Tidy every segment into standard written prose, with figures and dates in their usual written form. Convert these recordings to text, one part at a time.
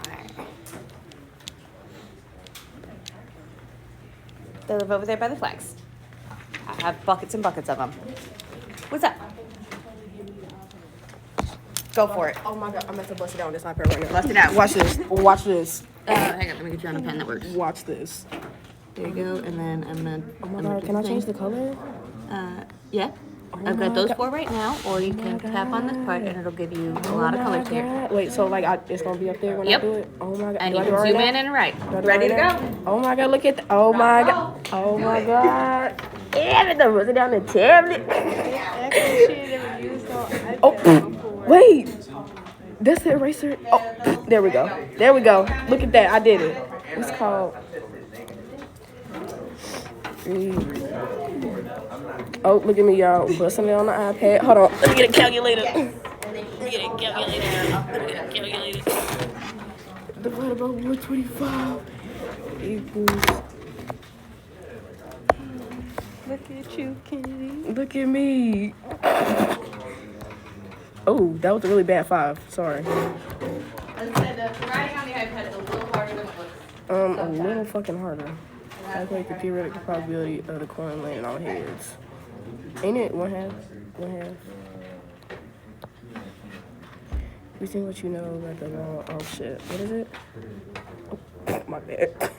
Alright. They live over there by the flags. I have buckets and buckets of them. What's up? Go for it. Oh my god, I'm about to bust it down on this iPad right now. Bust it out. Watch this. Watch this. Hang on, let me get you on a pen that works. Watch this. There you go, and then I'm gonna. Oh my god, can I change the color? Yeah. I've got those four right now, or you can tap on this part and it'll give you a lot of colors here. Wait, so like it's gonna be up there when I do it? Oh my god. And you can zoom in and right. Ready to go? Oh my god, look at that. Oh my god. Oh my god. Yeah, the was it down the tablet? Oh, wait. That's the eraser. Oh, there we go. There we go. Look at that. I did it. It's called. Oh, look at me, y'all. Busting it on the iPad. Hold on. Let me get a calculator. Let me get a calculator. Divided by 125 equals. Look at you, Kitty. Look at me. Oh, that was a really bad 5. Sorry. I said the writing on the iPad is a little harder than it looks. A little fucking harder. Calculate the theoretical probability of the coin landing on heads. Ain't it 1/2? 1/2. You think what you know about the law? Oh shit. What is it? Oh, my bad.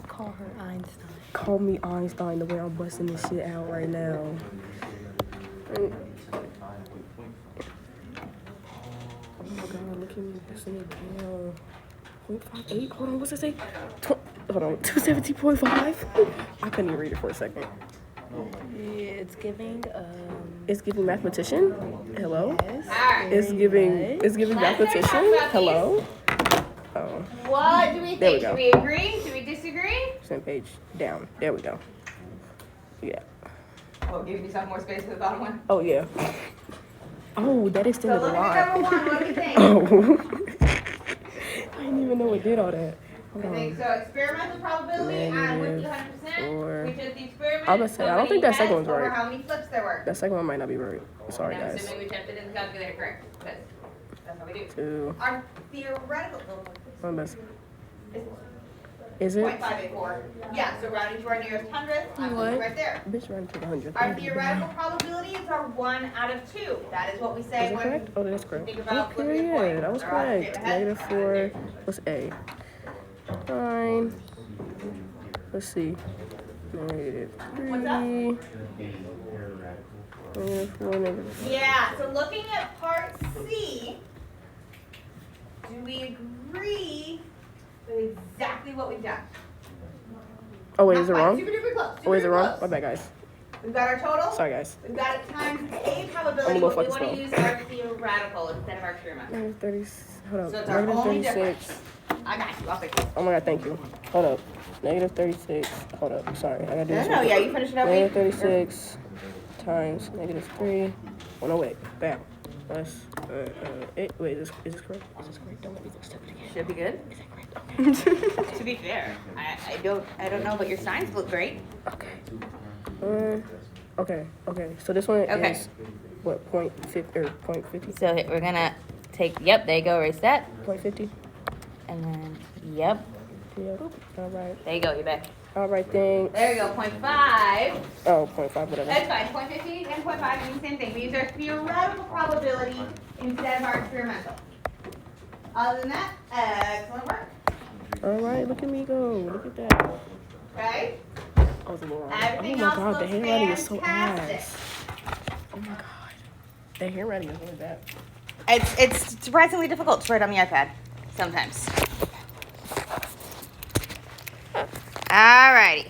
Call her Einstein. Call me Einstein the way I'm busting this shit out right now. Oh my god, look at me busting it down. 0.58? Hold on, what's that say? Hold on, 270.5? I couldn't even read it for a second. Yeah, it's giving mathematician? Hello? Yes. It's giving mathematician? Hello? Oh. What do we There we think? go. Do we agree? Do we disagree? Same page down. There we go. Yeah. Oh, give yourself more space for the bottom one. Oh yeah. Oh, that So extended a look lot. at number 1. What do we think? Oh. I didn't even know it did all that. Hold I on. think so. Experimental probability and with the 100%, which is the experiment. I was gonna say, I don't think that second one's over right. how many flips there were. That second one might not be right. Sorry, And I'm guys. assuming we checked it in the calculator correct. Because that's how we do. 2. Our theoretical. One best. Is it? 0.584. Yeah, so rounding to our nearest hundredth, I'm looking right there. Bitch, right into the 100th. Our theoretical probabilities are 1 out of 2. That is what we say Is it when correct? Oh, that's correct. think about Okay, flipping a coin. yeah, that was They're all the same correct. ahead. -4. What's A? 9. Let's see. -3. What's up? -4. Yeah, so looking at part C, do we agree with exactly what we've done? Oh wait, is it Not quite. wrong? Super duper close. Oh, is it Super wrong? close. My bad, guys. We've got our total. Sorry, guys. We've got it times A I'm probability, a little but we fucking want to use our theoretical instead of our experimental. -30. Hold So up. it's our only -36. I got you. I'll fix it. Oh my god, thank you. Hold up. -36. Hold up. Sorry, I gotta do this. No, yeah, you finish it up. -36 times -3. Oh no, wait. Bam. That's wait. Is this correct? Is this correct? Don't let me step it again. Should be good. Is that correct? Okay. To be fair, I don't know, but your signs look great. Okay. Okay. So this one is what, 0.50 or 0.50? So we're gonna take. Yep, there you go. Erase that. 0.50. And then yep. Yep. All right. There you go. You're back. All right. Thanks. There you go. 0.5. Oh, 0.5. Whatever. That's fine. 0.50 and 0.5 mean the same thing. We use our theoretical probability instead of our experimental. Other than that, excellent work. All right. Look at me go. Look at that. Okay. I was a little wrong. Everything Oh my else god, the looks handwriting is so fantastic. ass. Oh my god. The handwriting is really bad. It's surprisingly difficult to write on the iPad sometimes. Alrighty.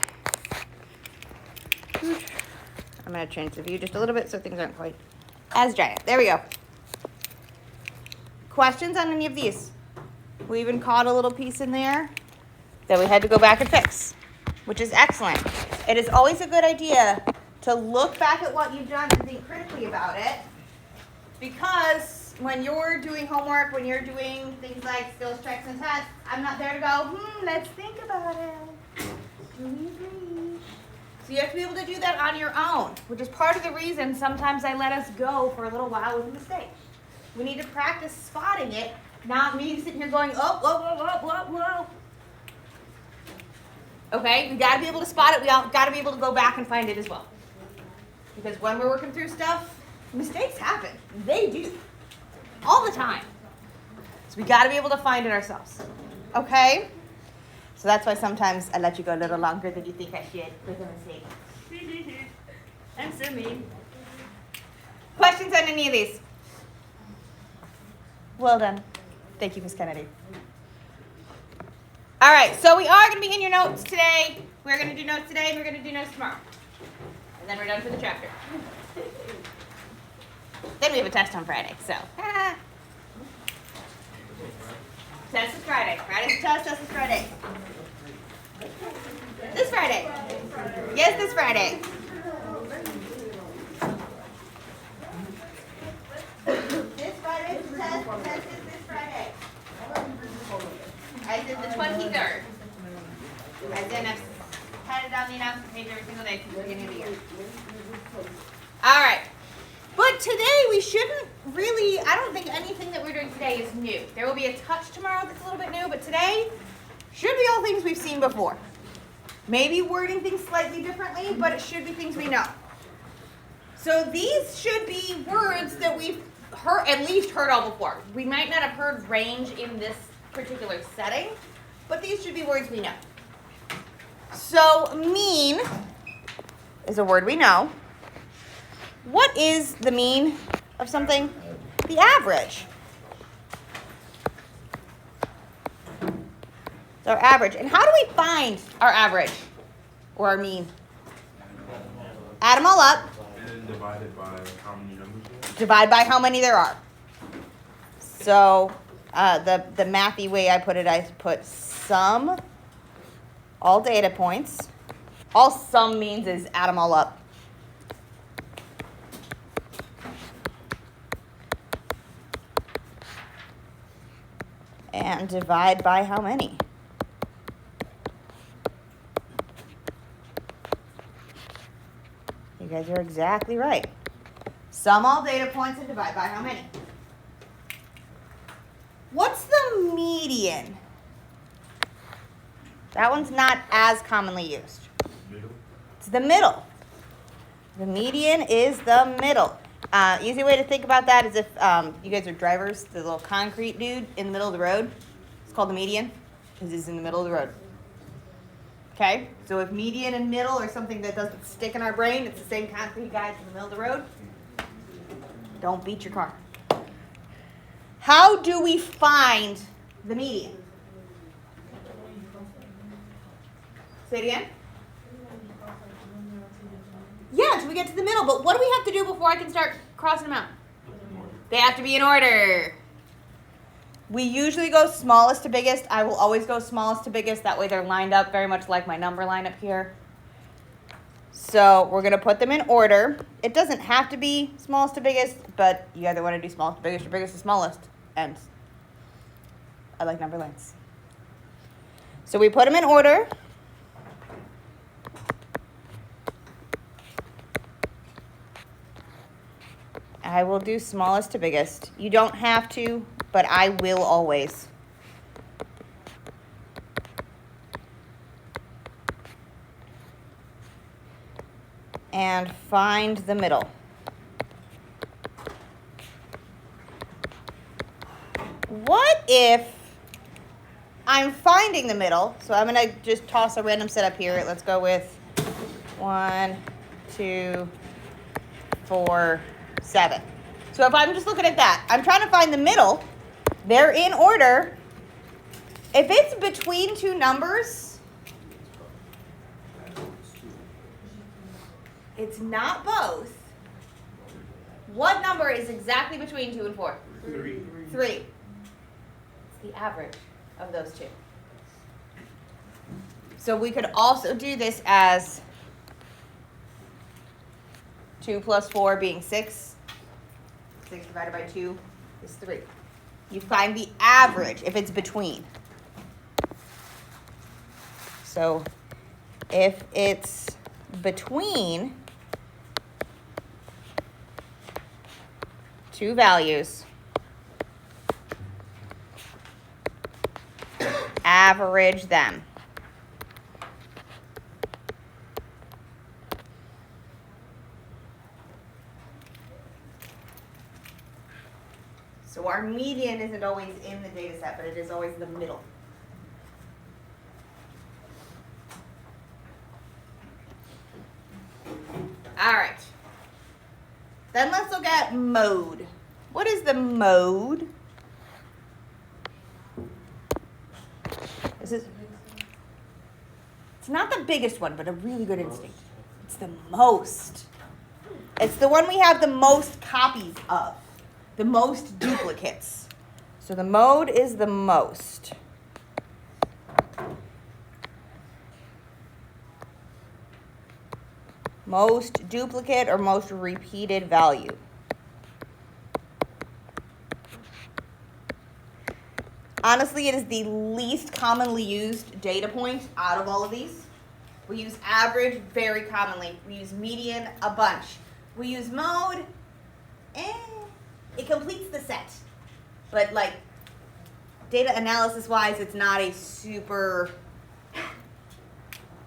I'm gonna change the view just a little bit so things aren't quite as giant. There we go. Questions on any of these? We even caught a little piece in there that we had to go back and fix, which is excellent. It is always a good idea to look back at what you've done and think critically about it, because when you're doing homework, when you're doing things like skills checks and tests, I'm not there to go, let's think about it. Do we agree? So you have to be able to do that on your own, which is part of the reason sometimes I let us go for a little while with a mistake. We need to practice spotting it, not me sitting here going, oh, whoa, whoa, whoa, whoa, whoa. Okay, we got to be able to spot it. We got to be able to go back and find it as well. Because when we're working through stuff, mistakes happen. They do. All the time. So we got to be able to find it ourselves. Okay? So that's why sometimes I let you go a little longer than you think I should with a mistake. I'm so mean. Questions on any of these? Well done. Thank you, Miss Kennedy. All right, so we are going to be in your notes today. We're going to do notes today, and we're going to do notes tomorrow. And then we're done for the chapter. Then we have a test on Friday, so. Test is Friday. Friday's the test is Friday. This Friday. Yes, this Friday. This Friday is the test. The test is this Friday. I did the 23rd. I then have had it on the announcement page every single day since the beginning of the year. All right. But today we shouldn't really, I don't think anything that we're doing today is new. There will be a touch tomorrow that's a little bit new, but today should be all things we've seen before. Maybe wording things slightly differently, but it should be things we know. So these should be words that we've at least heard all before. We might not have heard range in this particular setting, but these should be words we know. So mean is a word we know. What is the mean of something? The average. It's our average. And how do we find our average or our mean? Add them all up. And then divided by how many numbers there are? Divide by how many there are. So the mathy way I put it, I put sum, all data points. All sum means is add them all up. And divide by how many? You guys are exactly right. Sum all data points and divide by how many? What's the median? That one's not as commonly used. Middle. It's the middle. The median is the middle. Easy way to think about that is if you guys are drivers, the little concrete dude in the middle of the road, it's called the median because he's in the middle of the road. Okay, so if median and middle are something that doesn't stick in our brain, it's the same concrete guy in the middle of the road. Don't beat your car. How do we find the median? Say it again. Yeah, until we get to the middle. But what do we have to do before I can start crossing them out? They have to be in order. We usually go smallest to biggest. I will always go smallest to biggest. That way they're lined up very much like my number line up here. So we're going to put them in order. It doesn't have to be smallest to biggest, but you either want to do smallest to biggest or biggest to smallest. And I like number lines. So we put them in order. I will do smallest to biggest. You don't have to, but I will always. And find the middle. What if I'm finding the middle? So I'm going to just toss a random set up here. Let's go with 1, 2, 4, 7. So if I'm just looking at that, I'm trying to find the middle. They're in order. If it's between two numbers, it's not both. What number is exactly between 2 and 4? 3. 3. It's the average of those two. So we could also do this as 2 plus 4 being 6. 6 divided by 2 is 3. You find the average if it's between. So if it's between two values, average them. So our median isn't always in the data set, but it is always the middle. All right. Then let's look at mode. What is the mode? It's not the biggest one, but a really good instinct. It's the most. It's the one we have the most copies of, the most duplicates. So the mode is the most. Most duplicate or most repeated value. Honestly, it is the least commonly used data point out of all of these. We use average very commonly. We use median a bunch. We use mode, it completes the set. But like data analysis wise, it's not a super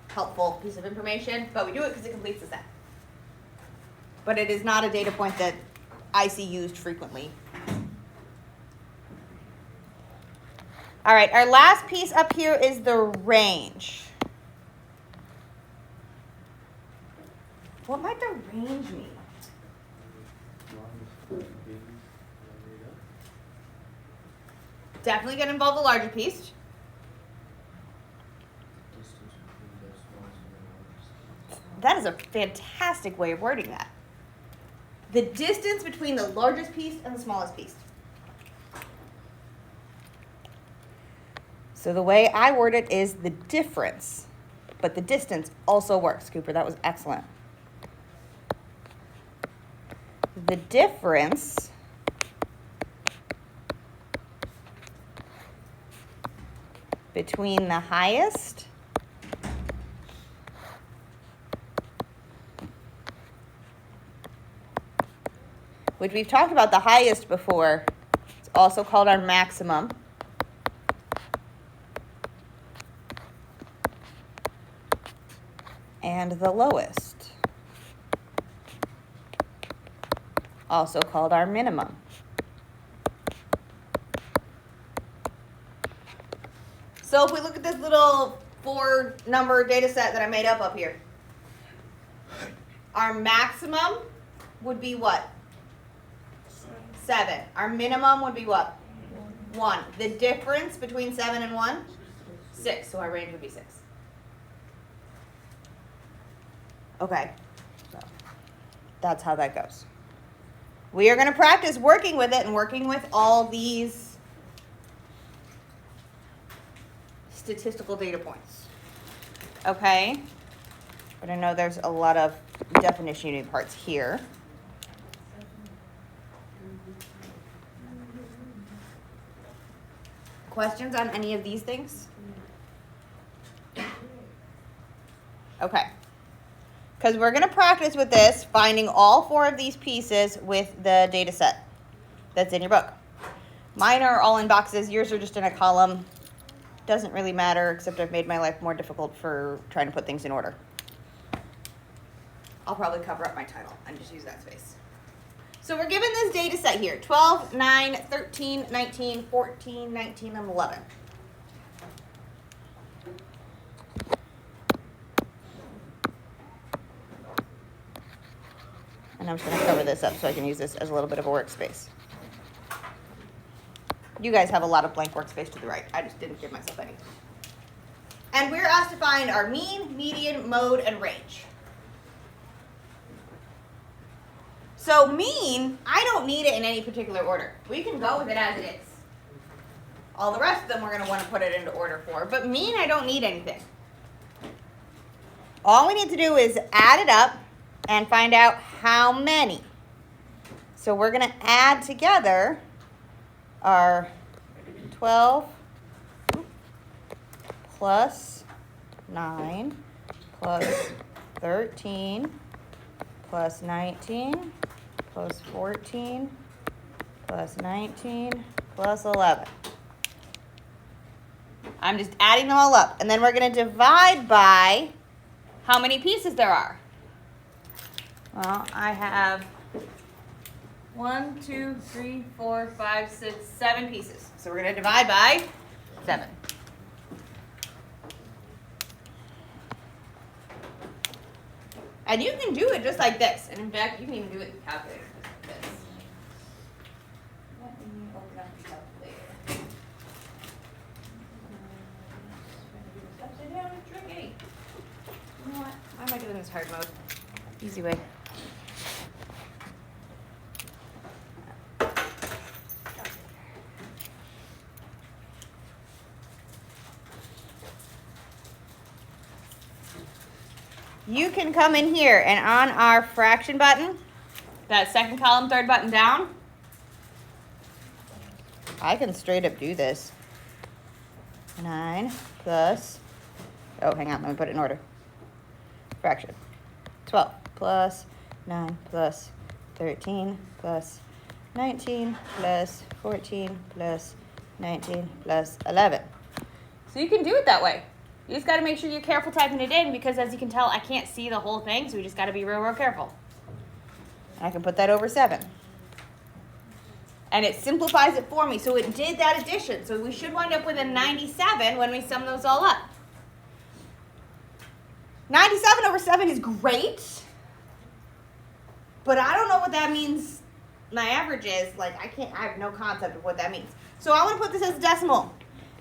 helpful piece of information, but we do it because it completes the set. But it is not a data point that I see used frequently. All right, our last piece up here is the range. What might the range mean? Definitely going to involve the larger piece. That is a fantastic way of wording that. The distance between the largest piece and the smallest piece. So the way I word it is the difference, but the distance also works. Cooper, that was excellent. The difference between the highest which we've talked about the highest before. It's also called our maximum. And the lowest, also called our minimum. So if we look at this little 4-number data set that I made up here, our maximum would be what? 7. Our minimum would be what? 1. The difference between 7 and 1? 6. So our range would be 6. Okay, so that's how that goes. We are going to practice working with it and working with all these statistical data points. Okay, but I know there's a lot of definition parts here. Questions on any of these things? Okay. Because we're going to practice with this, finding all 4 of these pieces with the data set that's in your book. Mine are all in boxes. Yours are just in a column. Doesn't really matter, except I've made my life more difficult for trying to put things in order. I'll probably cover up my title and just use that space. So we're given this data set here, 12, 9, 13, 19, 14, 19, and 11. And I'm just going to cover this up so I can use this as a little bit of a workspace. You guys have a lot of blank workspace to the right. I just didn't give myself any. And we're asked to find our mean, median, mode, and range. So mean, I don't need it in any particular order. We can go with it as it is. All the rest of them we're going to want to put it into order for. But mean, I don't need anything. All we need to do is add it up and find out how many. So we're going to add together our 12 plus 9 plus 13 plus 19 plus 14 plus 19 plus 11. I'm just adding them all up. And then we're going to divide by how many pieces there are. Well, I have 1, 2, 3, 4, 5, 6, 7 pieces. So we're going to divide by 7. And you can do it just like this. And in fact, you can even do it in the calculator just like this. Let me open up the calculator. Upside down, tricky. You know what? Why am I doing this hard mode? Easy way. You can come in here and on our fraction button, that second column, third button down, I can straight up do this. 9 plus, oh, hang on, let me put it in order. Fraction. 12 plus 9 plus 13 plus 19 plus 14 plus 19 plus 11. So you can do it that way. You just got to make sure you're careful typing it in because as you can tell, I can't see the whole thing, so we just got to be real, real careful. And I can put that over 7. And it simplifies it for me, so it did that addition. So we should wind up with a 97 when we sum those all up. 97 over 7 is great, but I don't know what that means. My average is, like, I have no concept of what that means. So I want to put this as a decimal.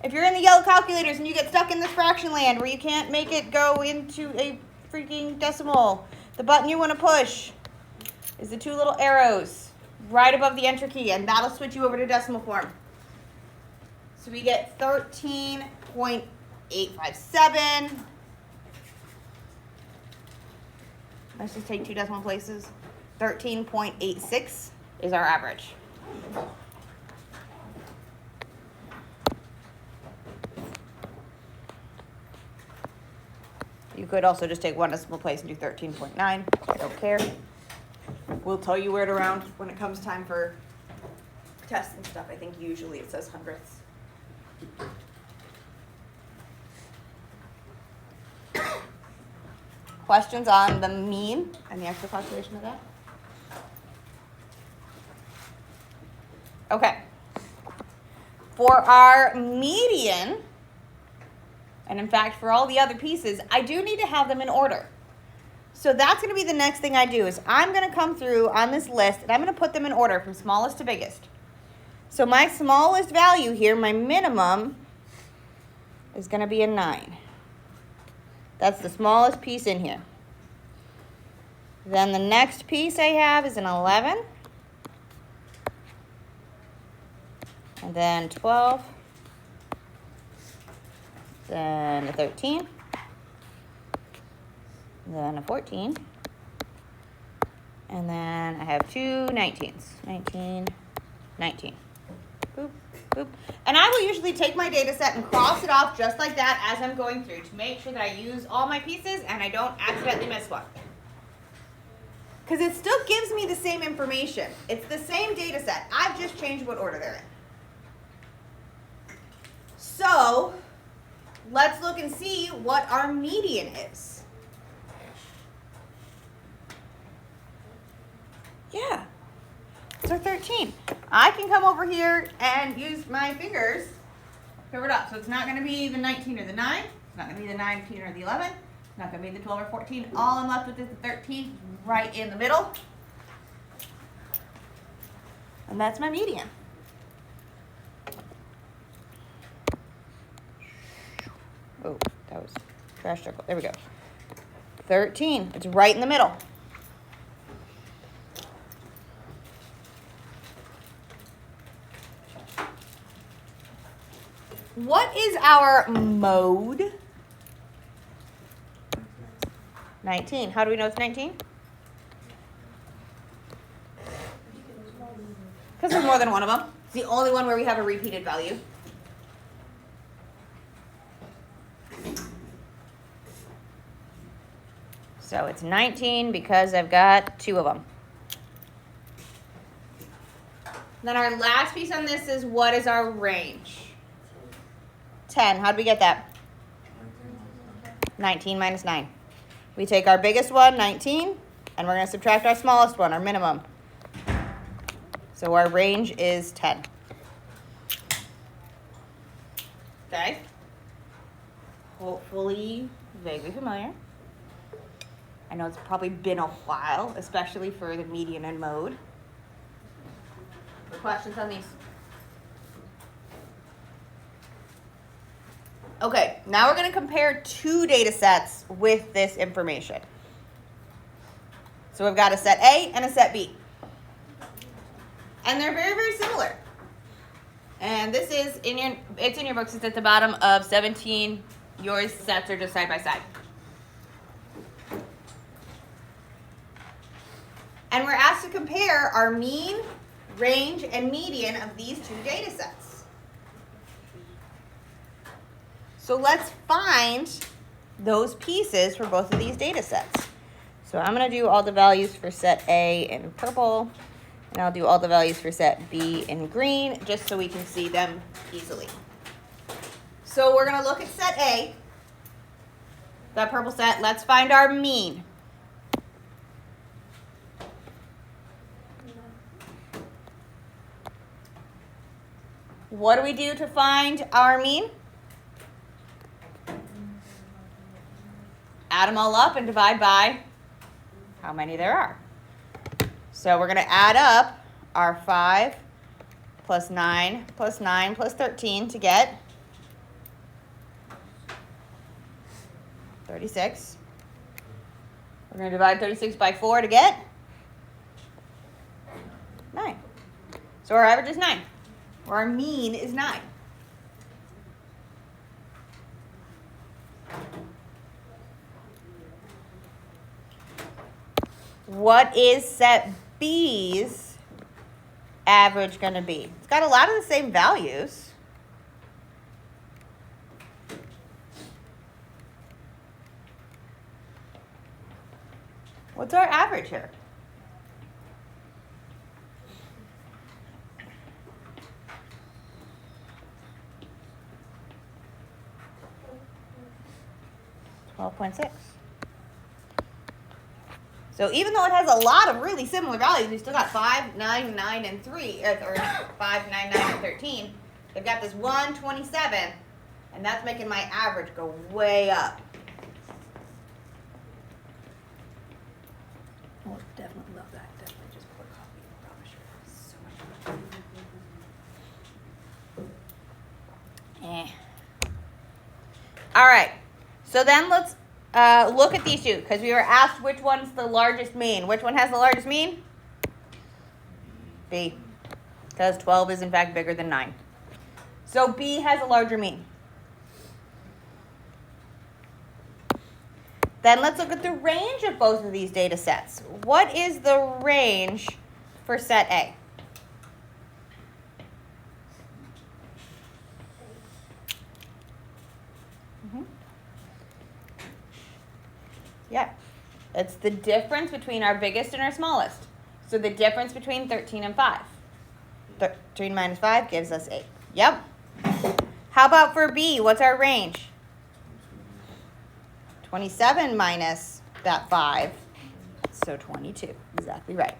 If you're in the yellow calculators and you get stuck in this fraction land where you can't make it go into a freaking decimal, the button you want to push is the 2 little arrows right above the enter key, and that'll switch you over to decimal form. So we get 13.857. Let's just take 2 decimal places. 13.86 is our average. You could also just take 1 decimal place and do 13.9. I don't care. We'll tell you where to round when it comes time for tests and stuff. I think usually it says hundredths. Questions on the mean and the actual calculation of that? Okay. For our median, and in fact for all the other pieces, I do need to have them in order. So that's going to be the next thing I do is I'm going to come through on this list and I'm going to put them in order from smallest to biggest. So my smallest value here, my minimum, is going to be a 9. That's the smallest piece in here. Then the next piece I have is an 11. And then 12. Then a 13. Then a 14. And then I have 2 19s. 19, 19. Boop, boop. And I will usually take my data set and cross it off just like that as I'm going through to make sure that I use all my pieces and I don't accidentally miss one. Because it still gives me the same information. It's the same data set. I've just changed what order they're in. So let's look and see what our median is. Yeah, it's our 13. I can come over here and use my fingers, cover it up. So it's not going to be the 19 or the 9. It's not going to be the 19 or the 11. It's not going to be the 12 or 14. All I'm left with is the 13 right in the middle. And that's my median. Oh, that was trash circle. There we go. 13. It's right in the middle. What is our mode? 19. How do we know it's 19? Because there's more than one of them. It's the only one where we have a repeated value. So it's 19 because I've got 2 of them. Then our last piece on this is what is our range? 10. How do we get that? 19 minus 9. We take our biggest one, 19, and we're going to subtract our smallest one, our minimum. So our range is 10. Okay? Hopefully vaguely familiar. I know it's probably been a while, especially for the median and mode. Questions on these? Okay, now we're going to compare two data sets with this information. So we've got a set A and a set B. And they're very, very similar. And this is it's in your books. It's at the bottom of 17. Your sets are just side by side. And we're asked to compare our mean, range, and median of these two data sets. So let's find those pieces for both of these data sets. So I'm going to do all the values for set A in purple, and I'll do all the values for set B in green, just so we can see them easily. So we're going to look at set A, that purple set. Let's find our mean. What do we do to find our mean? Add them all up and divide by how many there are. So we're going to add up our 5 plus 9 plus 9 plus 13 to get 36. We're going to divide 36 by 4 to get 9. So our average is 9. Or our mean is 9. What is set B's average going to be? It's got a lot of the same values. What's our average here? .6. So even though it has a lot of really similar values, we still got 5, 9, 9, and 3, or 5, 9, 9, and 13. They've got this 127, and that's making my average go way up. Oh, definitely love that. Definitely just pour coffee. Probably sure. So much fun. All right. So then let's look at these two, because we were asked which one's the largest mean. Which one has the largest mean? B, because 12 is in fact bigger than 9. So B has a larger mean. Then let's look at the range of both of these data sets. What is the range for set A? Yeah, it's the difference between our biggest and our smallest. So the difference between 13 and 5. 13 minus 5 gives us 8. Yep. How about for B? What's our range? 27 minus that 5. So 22. Exactly right.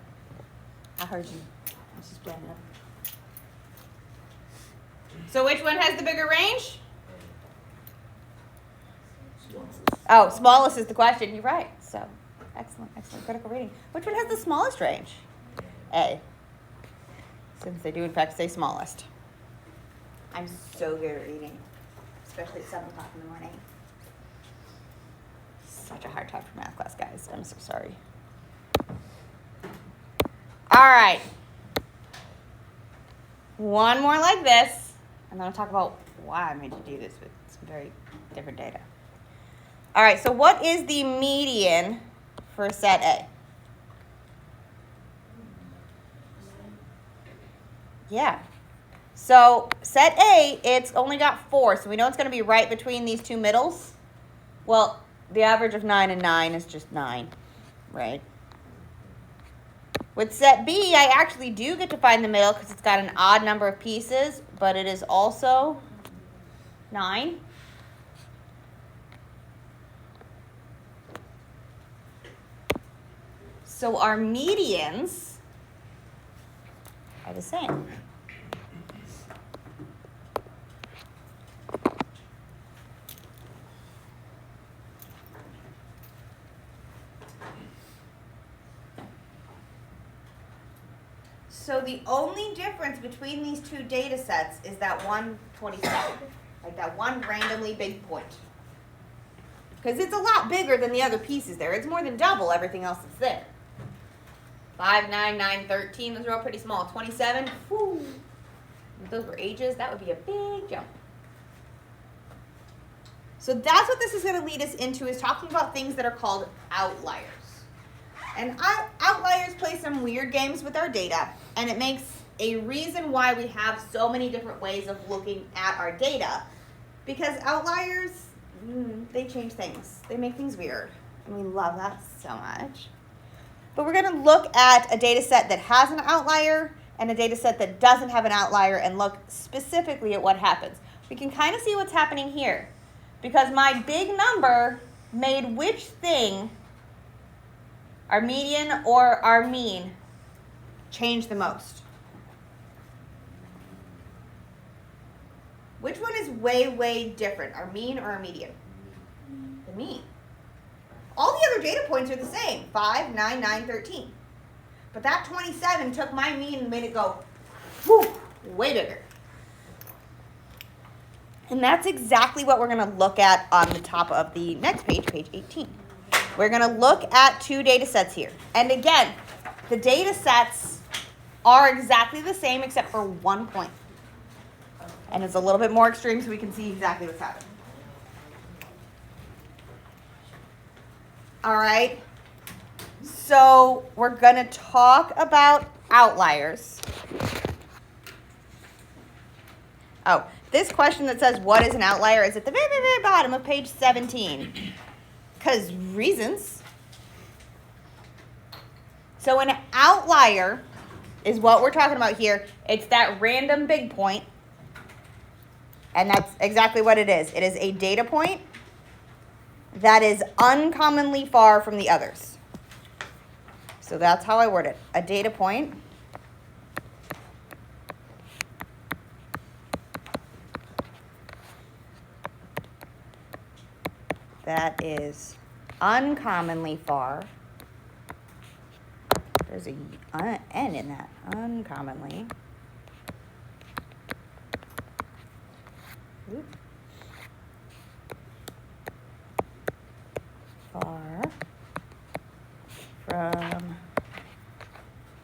I heard you. I was just playing it up. So which one has the bigger range? Oh, smallest is the question. You're right. So, excellent, excellent critical reading. Which one has the smallest range? A. Since they do, in fact, say smallest. I'm so good at reading, especially at 7 o'clock in the morning. Such a hard time for math class, guys. I'm so sorry. All right. One more like this, and then I'll talk about why I made you do this with some very different data. All right, so what is the median for set A? Yeah. So set A, it's only got 4, so we know it's going to be right between these two middles. Well, the average of 9 and 9 is just 9, right? With set B, I actually do get to find the middle because it's got an odd number of pieces, but it is also 9. So our medians are the same. So the only difference between these two data sets is that 127, like that one randomly big point. Because it's a lot bigger than the other pieces there. It's more than double everything else that's there. 5, 9, 9, 13, those are all pretty small. 27, whew. If those were ages, that would be a big jump. So that's what this is going to lead us into, is talking about things that are called outliers. And outliers play some weird games with our data, and it makes a reason why we have so many different ways of looking at our data. Because outliers, they change things. They make things weird, and we love that so much. But we're going to look at a data set that has an outlier and a data set that doesn't have an outlier and look specifically at what happens. We can kind of see what's happening here, because my big number made which thing, our median or our mean, change the most. Which one is way, way different, our mean or our median? The mean. All the other data points are the same, 5, 9, 9, 13. But that 27 took my mean and made it go, whew, way bigger. And that's exactly what we're going to look at on the top of the next page, page 18. We're going to look at two data sets here. And again, the data sets are exactly the same except for 1 point. And it's a little bit more extreme so we can see exactly what's happening. All right. So we're going to talk about outliers. Oh, this question that says, what is an outlier, is at the very, very, very bottom of page 17. Because reasons. So an outlier is what we're talking about here. It's that random big point. And that's exactly what it is. It is a data point that is uncommonly far from the others. So that's how I word it. A data point that is uncommonly far. There's a N in that. Uncommonly. Far from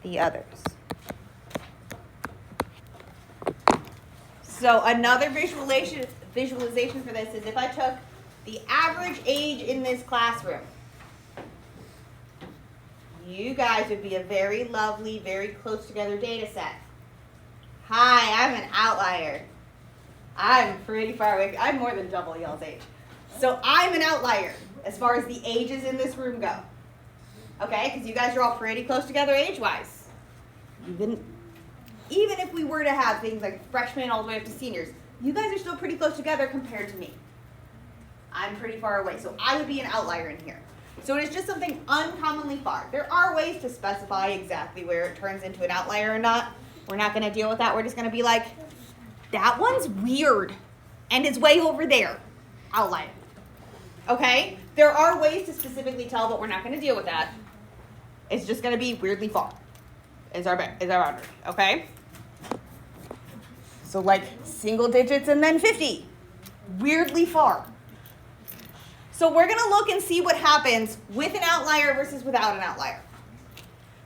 the others. So another visualization for this is if I took the average age in this classroom, you guys would be a very lovely, very close together data set. Hi, I'm an outlier. I'm pretty far away. I'm more than double y'all's age. So I'm an outlier as far as the ages in this room go. Okay, because you guys are all pretty close together age-wise. Even if we were to have things like freshmen all the way up to seniors, you guys are still pretty close together compared to me. I'm pretty far away, so I would be an outlier in here. So it is just something uncommonly far. There are ways to specify exactly where it turns into an outlier or not. We're not going to deal with that. We're just going to be like, that one's weird and it's way over there. Outlier. Okay? There are ways to specifically tell, but we're not going to deal with that. It's just going to be weirdly far. Is our boundary. Okay? So like single digits and then 50. Weirdly far. So we're going to look and see what happens with an outlier versus without an outlier.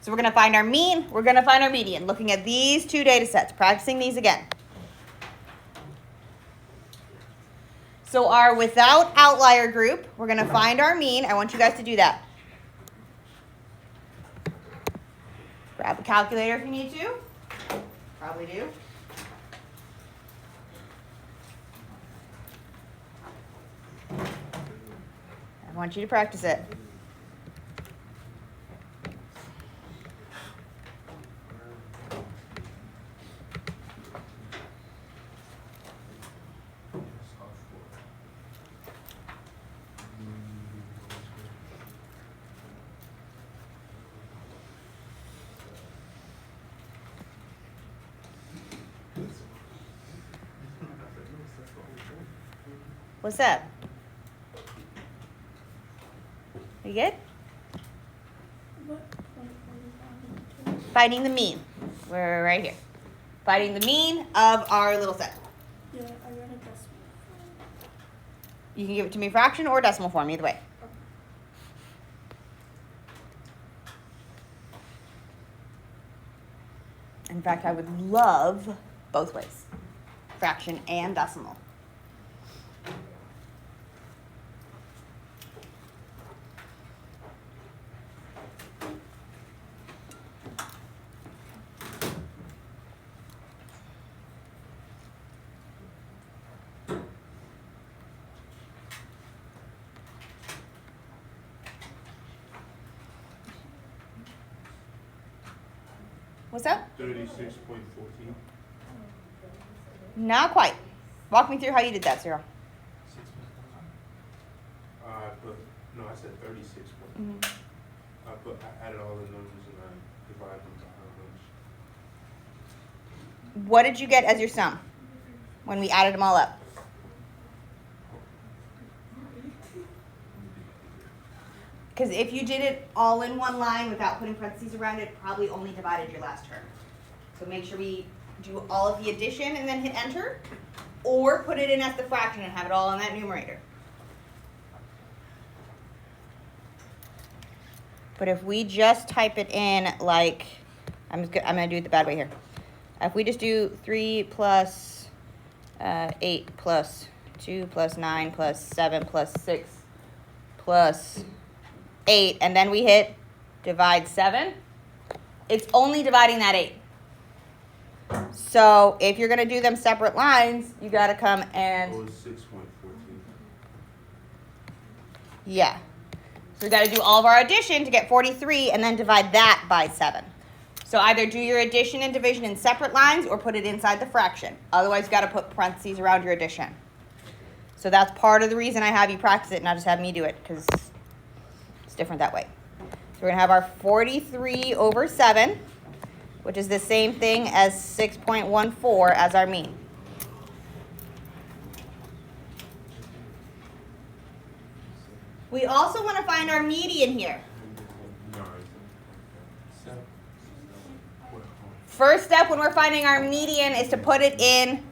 So we're going to find our mean, we're going to find our median, looking at these two data sets, practicing these again. So our without outlier group, we're going to find our mean. I want you guys to do that. Grab a calculator if you need to. Probably do. I want you to practice it. What's up? You good? Finding the mean. We're right here. Finding the mean of our little set. Yeah, I got a decimal. You can give it to me fraction or decimal form, either way. In fact, I would love both ways, fraction and decimal. What's up? 36.14. Not quite. Walk me through how you did that, Cyril. I said 36. Mm-hmm. I added all the numbers and I divided them by how much. What did you get as your sum when we added them all up? Because if you did it all in one line without putting parentheses around it, probably only divided your last term. So make sure we do all of the addition and then hit enter, or put it in as the fraction and have it all in that numerator. But if we just type it in like, I'm going to do it the bad way here. If we just do 3 plus 8 plus 2 plus 9 plus 7 plus 6 plus 8, and then we hit divide 7, it's only dividing that 8. So if you're going to do them separate lines, you got to come and... Oh, it's 6.14. Yeah. So we got to do all of our addition to get 43 and then divide that by 7. So either do your addition and division in separate lines or put it inside the fraction. Otherwise, you got to put parentheses around your addition. So that's part of the reason I have you practice it, not just have me do it, because it's different that way. So we're going to have our 43 over 7, which is the same thing as 6.14 as our mean. We also want to find our median here. First step when we're finding our median is to put it in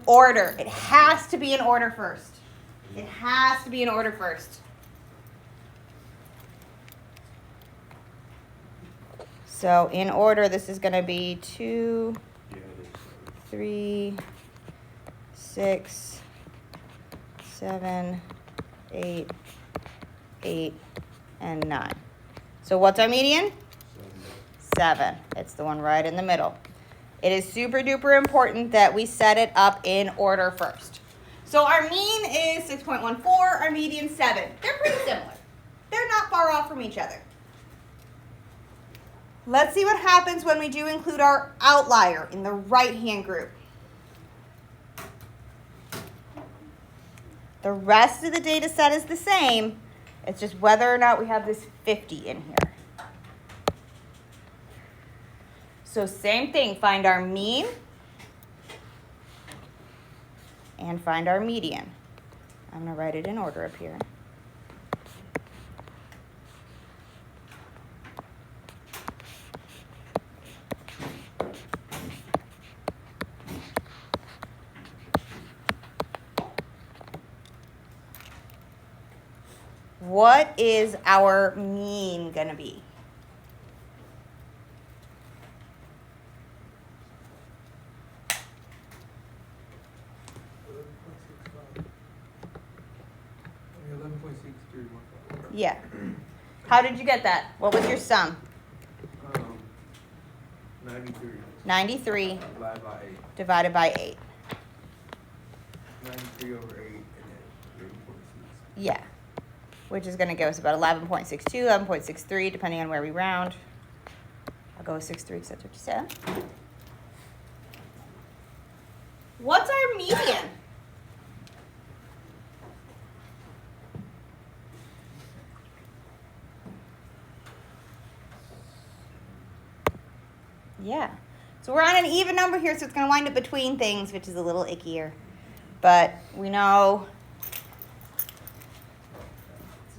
order. It has to be in order first. It has to be in order first. So in order, this is going to be 2, 3, 6, 7, 8, 8, and 9. So what's our median? 7. It's the one right in the middle. It is super duper important that we set it up in order first. So our mean is 6.14, our median 7. They're pretty similar. They're not far off from each other. Let's see what happens when we do include our outlier in the right-hand group. The rest of the data set is the same. It's just whether or not we have this 50 in here. So same thing, find our mean and find our median. I'm going to write it in order up here. What is our mean going to be? Yeah. How did you get that? What was your sum? 93. 93 Divided by 8. divided by 8. 93 over 8 and then 3.6. Yeah. Which is going to give us about 11.62, 11.63, depending on where we round. I'll go with 63 because that's what you said. What's our median? Yeah. So we're on an even number here, so it's going to wind up between things, which is a little ickier. But we know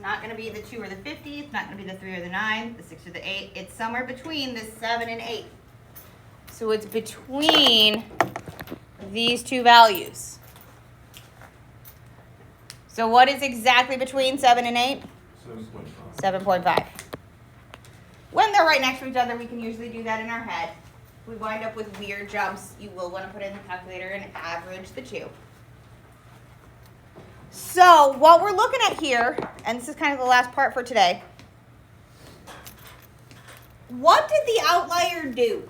not going to be the 2 or the 50. It's not going to be the 3 or the 9, the 6 or the 8. It's somewhere between the 7 and 8. So it's between these two values. So what is exactly between 7 and 8? 7.5. When they're right next to each other, we can usually do that in our head. If we wind up with weird jumps, you will want to put it in the calculator and average the two. So what we're looking at here, and this is kind of the last part for today, what did the outlier do?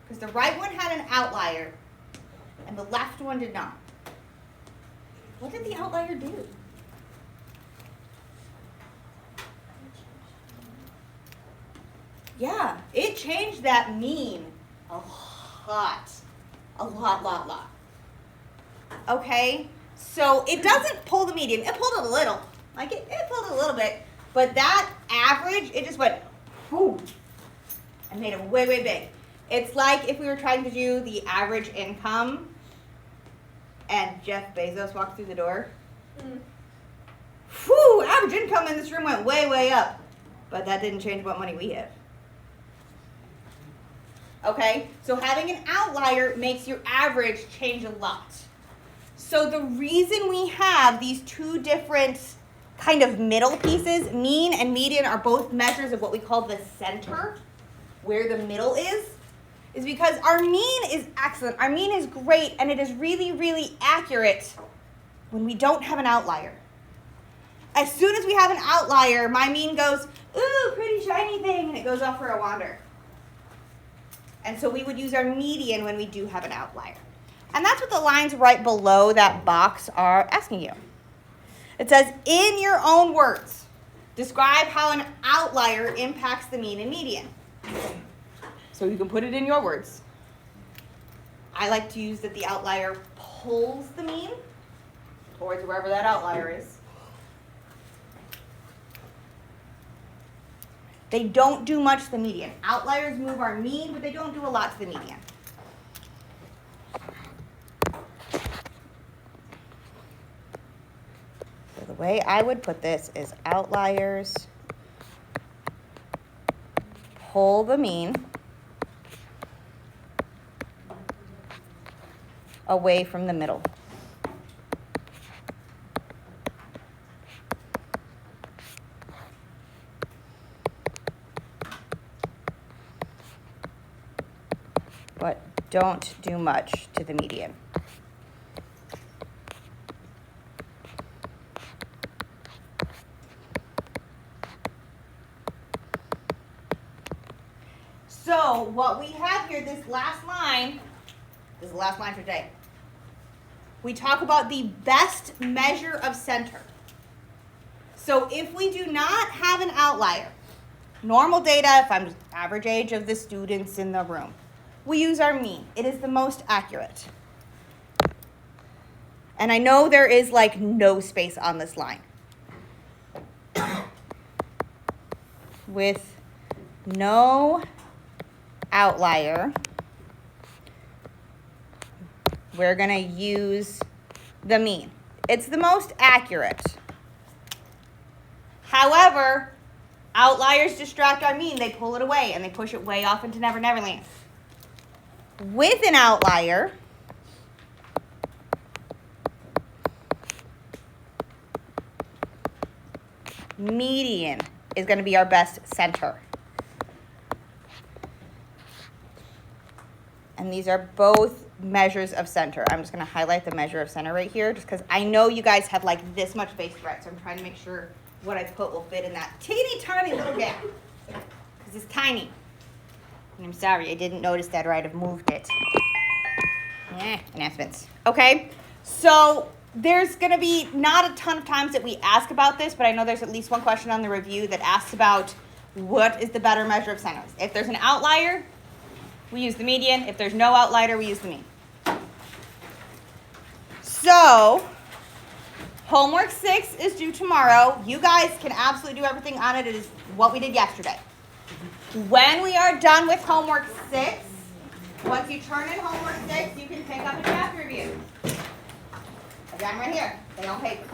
Because the right one had an outlier, and the left one did not. What did the outlier do? Yeah, it changed that mean a lot. A lot. Okay, so it doesn't pull the median. It pulled it a little. Like it pulled it a little bit. But that average, it just went, whoo, and made it way, way big. It's like if we were trying to do the average income and Jeff Bezos walked through the door. Whew, average income in this room went way, way up. But that didn't change what money we have. Okay, so having an outlier makes your average change a lot. So the reason we have these two different kind of middle pieces, mean and median, are both measures of what we call the center, where the middle is because our mean is excellent. Our mean is great, and it is really, really accurate when we don't have an outlier. As soon as we have an outlier, my mean goes, ooh, pretty shiny thing, and it goes off for a wander. And so we would use our median when we do have an outlier. And that's what the lines right below that box are asking you. It says, in your own words, describe how an outlier impacts the mean and median. So you can put it in your words. I like to use that the outlier pulls the mean towards wherever that outlier is. They don't do much to the median. Outliers move our mean, but they don't do a lot to the median. So the way I would put this is outliers pull the mean away from the middle. But don't do much to the median. So what we have here, this last line, this is the last line for today. We talk about the best measure of center. So if we do not have an outlier, normal data, if I'm average age of the students in the room, we use our mean. It is the most accurate. And I know there is like no space on this line. With no outlier, we're going to use the mean. It's the most accurate. However, outliers distract our mean. They pull it away and they push it way off into Never Never Land. With an outlier, median is going to be our best center. And these are both measures of center. I'm just going to highlight the measure of center right here just because I know you guys have like this much base to write, so I'm trying to make sure what I put will fit in that teeny tiny little gap because it's tiny. And I'm sorry, I didn't notice that or I'd have moved it. Announcements. Okay, so there's going to be not a ton of times that we ask about this, but I know there's at least one question on the review that asks about what is the better measure of centers. If there's an outlier, we use the median. If there's no outlier, we use the mean. So, homework 6 is due tomorrow. You guys can absolutely do everything on it. It is what we did yesterday. When we are done with homework 6, once you turn in homework 6, you can pick up a chapter review. I got them right here. They on paper.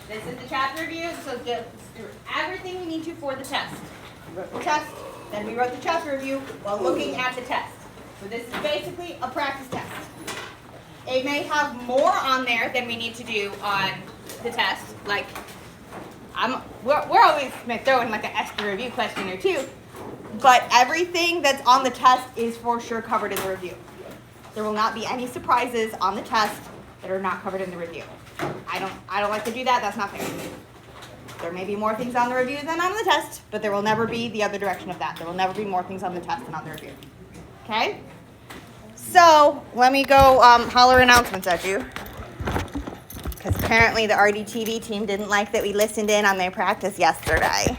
This is the chapter review, so get through everything you need to for the test. We wrote the test, then we wrote the chapter review while looking at the test. So this is basically a practice test. It may have more on there than we need to do on the test. Like, we're always throwing like an extra review question or two, but everything that's on the test is for sure covered in the review. There will not be any surprises on the test that are not covered in the review. I don't like to do that. That's not fair. There may be more things on the review than on the test, but there will never be the other direction of that. There will never be more things on the test than on the review. Okay? So let me go holler announcements at you. Because apparently the RDTV team didn't like that we listened in on their practice yesterday.